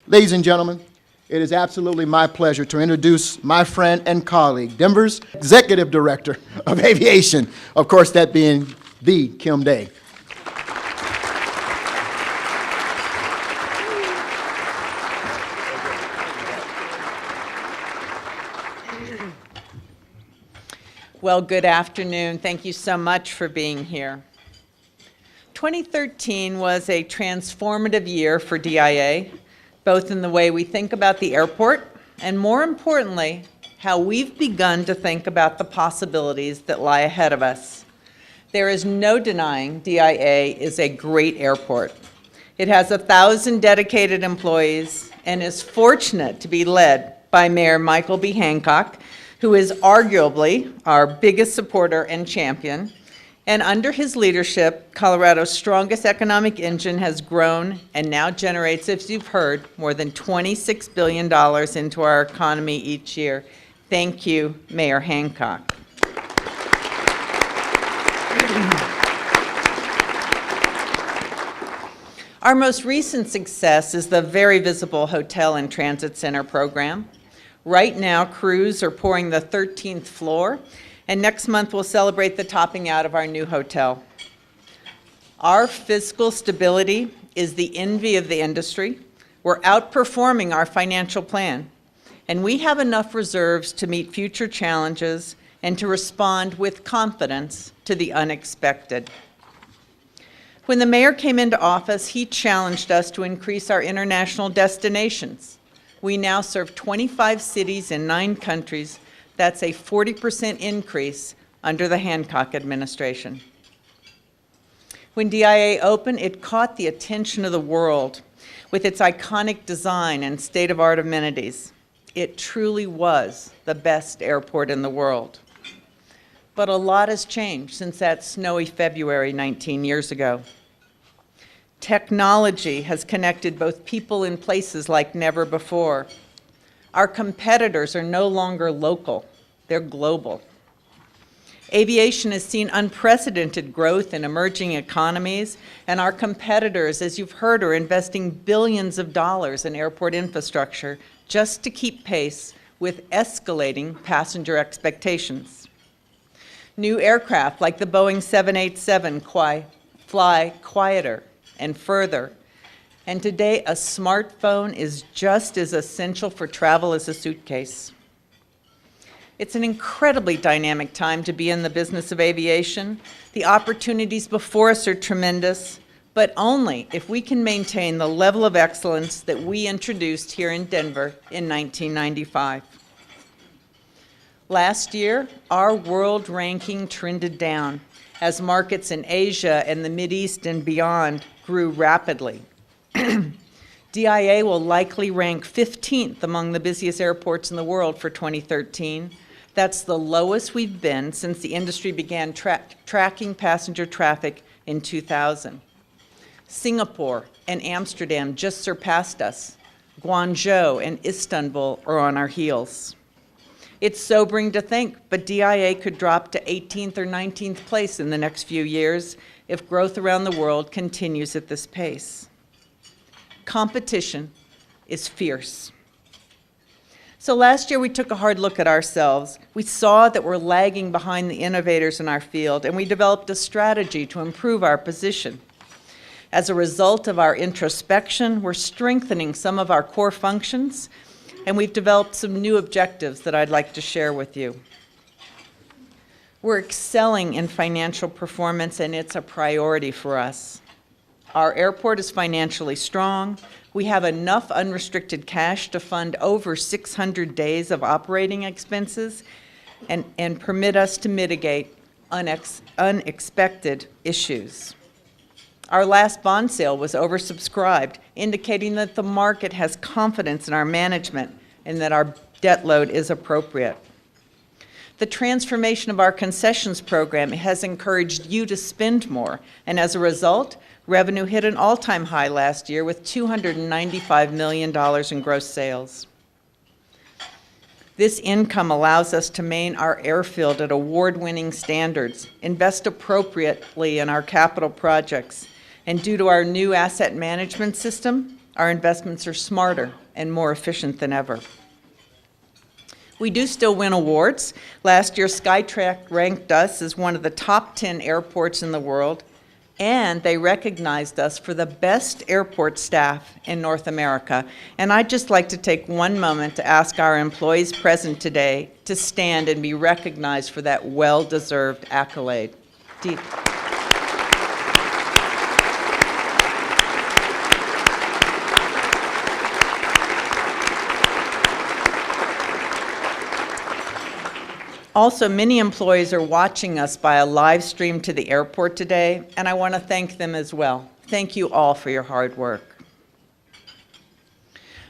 Ladies and gentlemen, it is absolutely my pleasure to introduce my friend and colleague, Denver's Executive Director of Aviation, of course that being the Kim Day. Well, good afternoon. Thank you so much for being here. 2013 was a transformative year for DIA, both in the way we think about the airport and, more importantly, how we've begun to think about the possibilities that lie ahead of us. There is no denying DIA is a great airport. It has 1,000 dedicated employees and is fortunate to be led by Mayor Michael B. Hancock, who is arguably our biggest supporter and champion. And under his leadership, Colorado's strongest economic engine has grown and now generates, as you've heard, more than $26 billion into our economy each year. Thank you, Mayor Hancock. Our most recent success is the very visible Hotel and Transit Center program. Right now, crews are pouring the 13th floor, and next month we'll celebrate the topping out of our new hotel. Our fiscal stability is the envy of the industry. We're outperforming our financial plan, and we have enough reserves to meet future challenges and to respond with confidence to the unexpected. When the mayor came into office, he challenged us to increase our international destinations. We now serve 25 cities in 9 countries. That's a 40% increase under the Hancock administration. When DIA opened, it caught the attention of the world with its iconic design and state-of-the-art amenities. It truly was the best airport in the world. But a lot has changed since that snowy February 19 years ago. Technology has connected both people and places like never before. Our competitors are no longer local, they're global. Aviation has seen unprecedented growth in emerging economies, and our competitors, as you've heard, are investing billions of dollars in airport infrastructure just to keep pace with escalating passenger expectations. New aircraft like the Boeing 787 fly quieter and further. And today, a smartphone is just as essential for travel as a suitcase. It's an incredibly dynamic time to be in the business of aviation. The opportunities before us are tremendous, but only if we can maintain the level of excellence that we introduced here in Denver in 1995. Last year, our world ranking trended down as markets in Asia and the Mideast and beyond grew rapidly. DIA will likely rank 15th among the busiest airports in the world for 2013. That's the lowest we've been since the industry began tracking passenger traffic in 2000. Singapore and Amsterdam just surpassed us. Guangzhou and Istanbul are on our heels. It's sobering to think, but DIA could drop to 18th or 19th place in the next few years if growth around the world continues at this pace. Competition is fierce. So last year we took a hard look at ourselves. We saw that we're lagging behind the innovators in our field, and we developed a strategy to improve our position. As a result of our introspection, we're strengthening some of our core functions, and we've developed some new objectives that I'd like to share with you. We're excelling in financial performance, and it's a priority for us. Our airport is financially strong. We have enough unrestricted cash to fund over 600 days of operating expenses and permit us to mitigate unexpected issues. Our last bond sale was oversubscribed, indicating that the market has confidence in our management and that our debt load is appropriate. The transformation of our concessions program has encouraged you to spend more, and as a result, revenue hit an all-time high last year with $295 million in gross sales. This income allows us to maintain our airfield at award-winning standards, invest appropriately in our capital projects, and due to our new asset management system, Our investments are smarter and more efficient than ever. We do still win awards. Last year, Skytrax ranked us as one of the top 10 airports in the world, and they recognized us for the best airport staff in North America. And I'd just like to take one moment to ask our employees present today to stand and be recognized for that well-deserved accolade. Also, many employees are watching us by a live stream to the airport today, and I want to thank them as well. Thank you all for your hard work.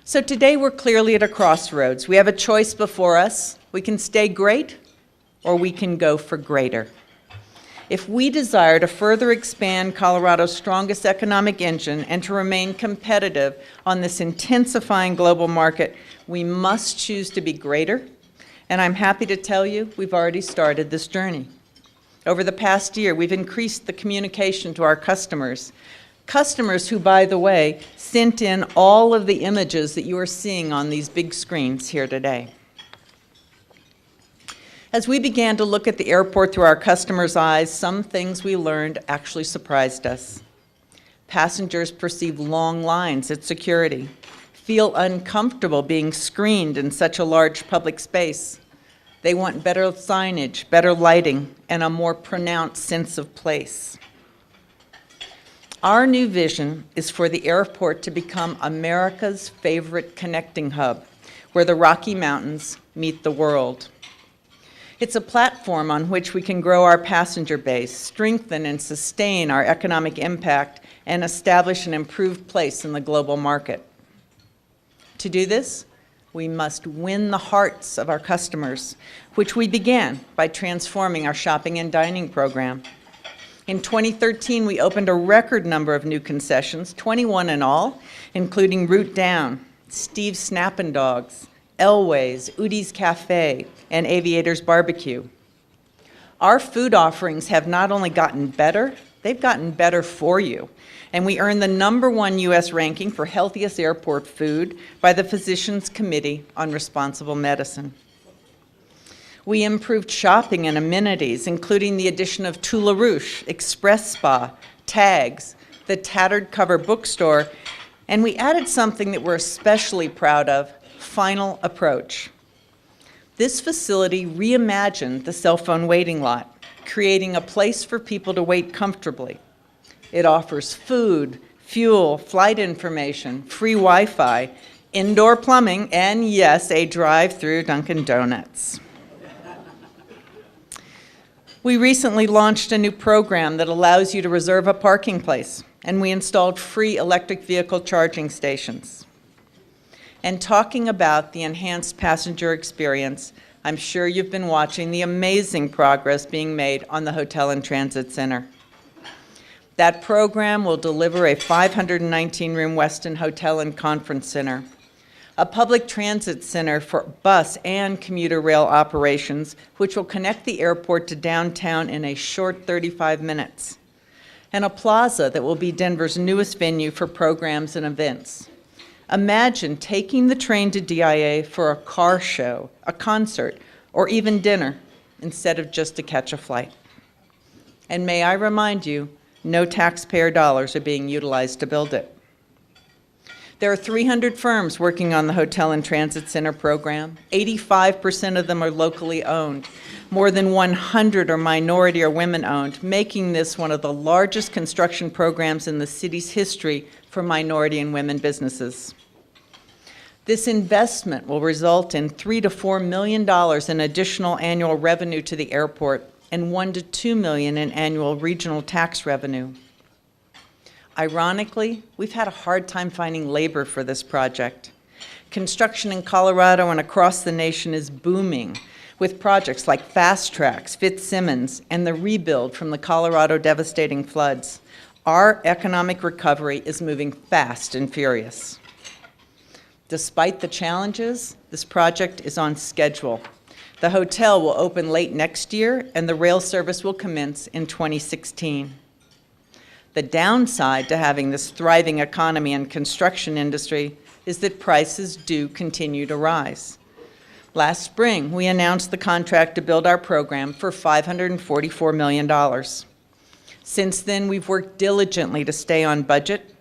So today we're clearly at a crossroads. We have a choice before us. We can stay great, or we can go for greater. If we desire to further expand Colorado's strongest economic engine and to remain competitive on this intensifying global market, we must choose to be greater. And I'm happy to tell you, we've already started this journey. Over the past year, we've increased the communication to our customers. Customers who, by the way, sent in all of the images that you are seeing on these big screens here today. As we began to look at the airport through our customers' eyes, some things we learned actually surprised us. Passengers perceive long lines at security, feel uncomfortable being screened in such a large public space. They want better signage, better lighting, and a more pronounced sense of place. Our new vision is for the airport to become America's favorite connecting hub, where the Rocky Mountains meet the world. It's a platform on which we can grow our passenger base, strengthen and sustain our economic impact, and establish an improved place in the global market. To do this, we must win the hearts of our customers, which we began by transforming our shopping and dining program. In 2013, we opened a record number of new concessions, 21 in all, including Root Down, Steve's Snap 'n Dogs, Elway's, Udi's Cafe, and Aviator's Barbecue. Our food offerings have not only gotten better, they've gotten better for you. And we earned the #1 U.S. ranking for healthiest airport food by the Physicians Committee on Responsible Medicine. We improved shopping and amenities, including the addition of Tula Rouge, Express Spa, Tags, the Tattered Cover Bookstore, and we added something that we're especially proud of, Final Approach. This facility reimagined the cell phone waiting lot, creating a place for people to wait comfortably. It offers food, fuel, flight information, free Wi-Fi, indoor plumbing, and yes, a drive-through Dunkin' Donuts. We recently launched a new program that allows you to reserve a parking place, and we installed free electric vehicle charging stations. And talking about the enhanced passenger experience, I'm sure you've been watching the amazing progress being made on the Hotel and Transit Center. That program will deliver a 519-room Westin Hotel and Conference Center, a public transit center for bus and commuter rail operations, which will connect the airport to downtown in a short 35 minutes, and a plaza that will be Denver's newest venue for programs and events. Imagine taking the train to DIA for a car show, a concert, or even dinner, instead of just to catch a flight. And may I remind you, no taxpayer dollars are being utilized to build it. There are 300 firms working on the Hotel and Transit Center program. 85% of them are locally owned. More than 100 are minority or women-owned, making this one of the largest construction programs in the city's history for minority and women businesses. This investment will result in $3 to $4 million in additional annual revenue to the airport and $1 to $2 million in annual regional tax revenue. Ironically, we've had a hard time finding labor for this project. Construction in Colorado and across the nation is booming, with projects like Skytrax, Fitzsimmons, and the rebuild from the Colorado devastating floods. Our economic recovery is moving fast and furious. Despite the challenges, this project is on schedule. The hotel will open late next year, and the rail service will commence in 2016. The downside to having this thriving economy and construction industry is that prices do continue to rise. Last spring, we announced the contract to build our program for $544 million. Since then, we've worked diligently to stay on budget,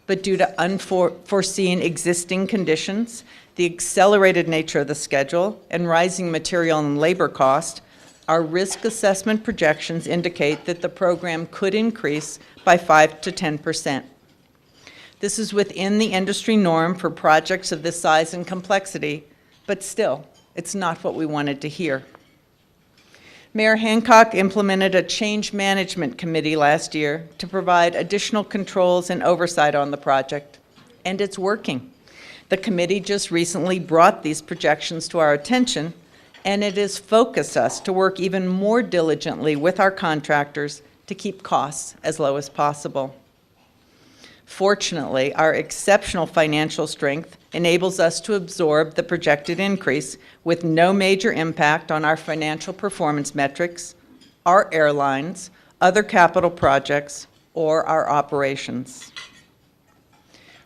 but due to unforeseen existing conditions, the accelerated nature of the schedule, and rising material and labor cost, our risk assessment projections indicate that the program could increase by 5 to 10%. This is within the industry norm for projects of this size and complexity, but still, it's not what we wanted to hear. Mayor Hancock implemented a change management committee last year to provide additional controls and oversight on the project, and it's working. The committee just recently brought these projections to our attention, and it has focused us to work even more diligently with our contractors to keep costs as low as possible. Fortunately, our exceptional financial strength enables us to absorb the projected increase with no major impact on our financial performance metrics, our airlines, other capital projects, or our operations.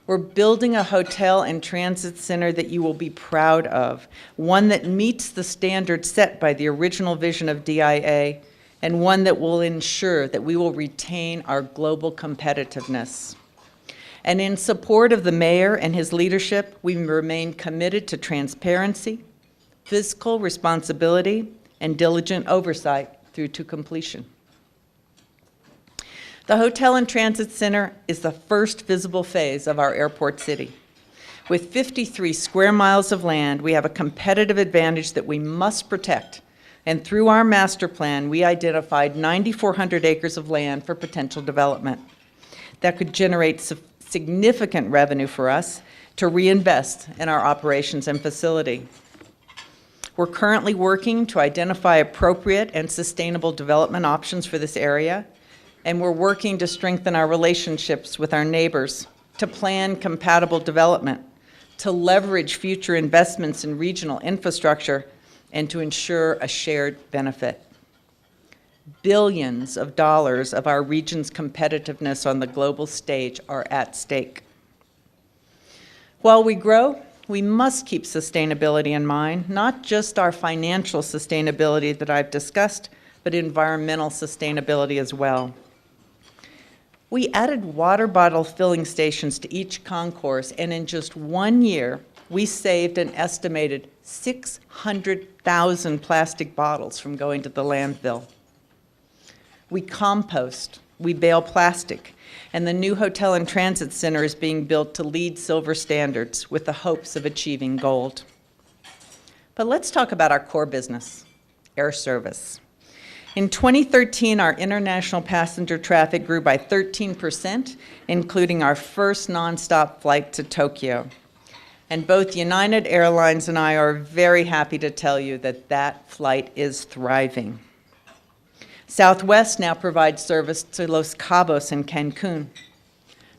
We're building a hotel and transit center that you will be proud of, one that meets the standards set by the original vision of DIA, and one that will ensure that we will retain our global competitiveness. And in support of the mayor and his leadership, we remain committed to transparency, fiscal responsibility, and diligent oversight through to completion. The Hotel and Transit Center is the first visible phase of our airport city. With 53 square miles of land, we have a competitive advantage that we must protect. And through our master plan, we identified 9,400 acres of land for potential development that could generate significant revenue for us to reinvest in our operations and facility. We're currently working to identify appropriate and sustainable development options for this area, and we're working to strengthen our relationships with our neighbors, to plan compatible development, to leverage future investments in regional infrastructure, and to ensure a shared benefit. Billions of dollars of our region's competitiveness on the global stage are at stake. While we grow, we must keep sustainability in mind, not just our financial sustainability that I've discussed, but environmental sustainability as well. We added water bottle filling stations to each concourse, and in just 1 year, we saved an estimated 600,000 plastic bottles from going to the landfill. We compost, we bale plastic, and the new Hotel and Transit Center is being built to LEED Silver standards with the hopes of achieving gold. But let's talk about our core business, air service. In 2013, our international passenger traffic grew by 13%, including our first nonstop flight to Tokyo. And both United Airlines and I are very happy to tell you that that flight is thriving. Southwest now provides service to Los Cabos and Cancun.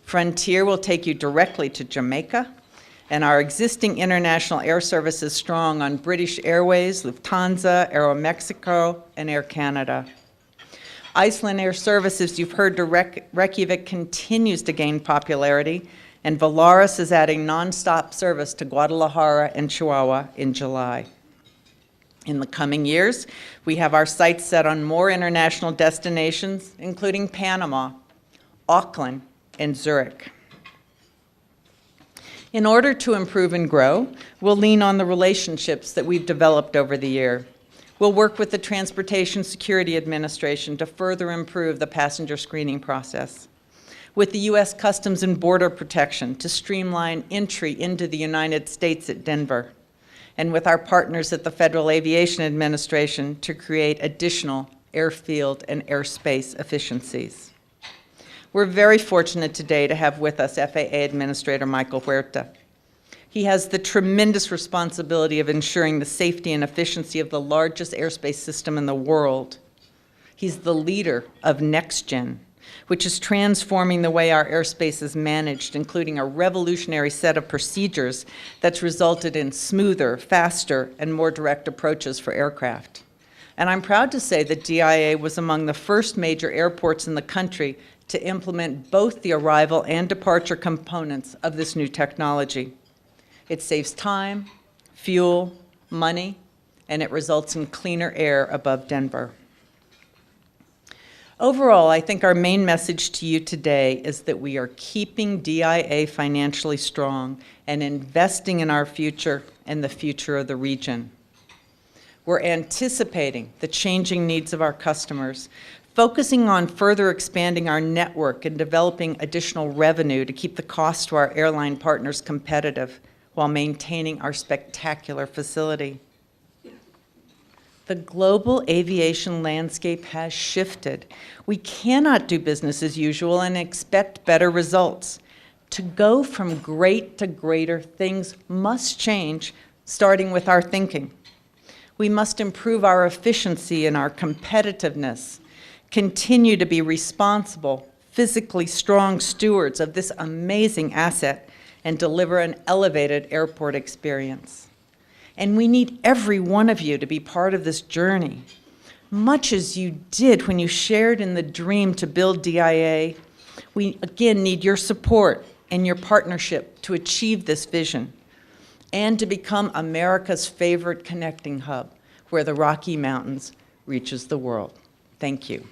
Frontier will take you directly to Jamaica, and our existing international air service is strong on British Airways, Lufthansa, Aeromexico, and Air Canada. Iceland Air Services, you've heard, to Reykjavik continues to gain popularity, and Volaris is adding nonstop service to Guadalajara and Chihuahua in July. In the coming years, we have our sights set on more international destinations, including Panama, Auckland, and Zurich. In order to improve and grow, we'll lean on the relationships that we've developed over the year. We'll work with the Transportation Security Administration to further improve the passenger screening process, with the U.S. Customs and Border Protection to streamline entry into the United States at Denver, and with our partners at the Federal Aviation Administration to create additional airfield and airspace efficiencies. We're very fortunate today to have with us FAA Administrator Michael Huerta. He has the tremendous responsibility of ensuring the safety and efficiency of the largest airspace system in the world. He's the leader of NextGen, which is transforming the way our airspace is managed, including a revolutionary set of procedures that's resulted in smoother, faster, and more direct approaches for aircraft. And I'm proud to say that DIA was among the first major airports in the country to implement both the arrival and departure components of this new technology. It saves time, fuel, money, and it results in cleaner air above Denver. Overall, I think our main message to you today is that we are keeping DIA financially strong and investing in our future and the future of the region. We're anticipating the changing needs of our customers, focusing on further expanding our network and developing additional revenue to keep the cost to our airline partners competitive while maintaining our spectacular facility. The global aviation landscape has shifted. We cannot do business as usual and expect better results. To go from great to greater, things must change, starting with our thinking. We must improve our efficiency and our competitiveness, continue to be responsible, physically strong stewards of this amazing asset, and deliver an elevated airport experience. And we need every one of you to be part of this journey. Much as you did when you shared in the dream to build DIA, we again need your support and your partnership to achieve this vision and to become America's favorite connecting hub where the Rocky Mountains reaches the world. Thank you.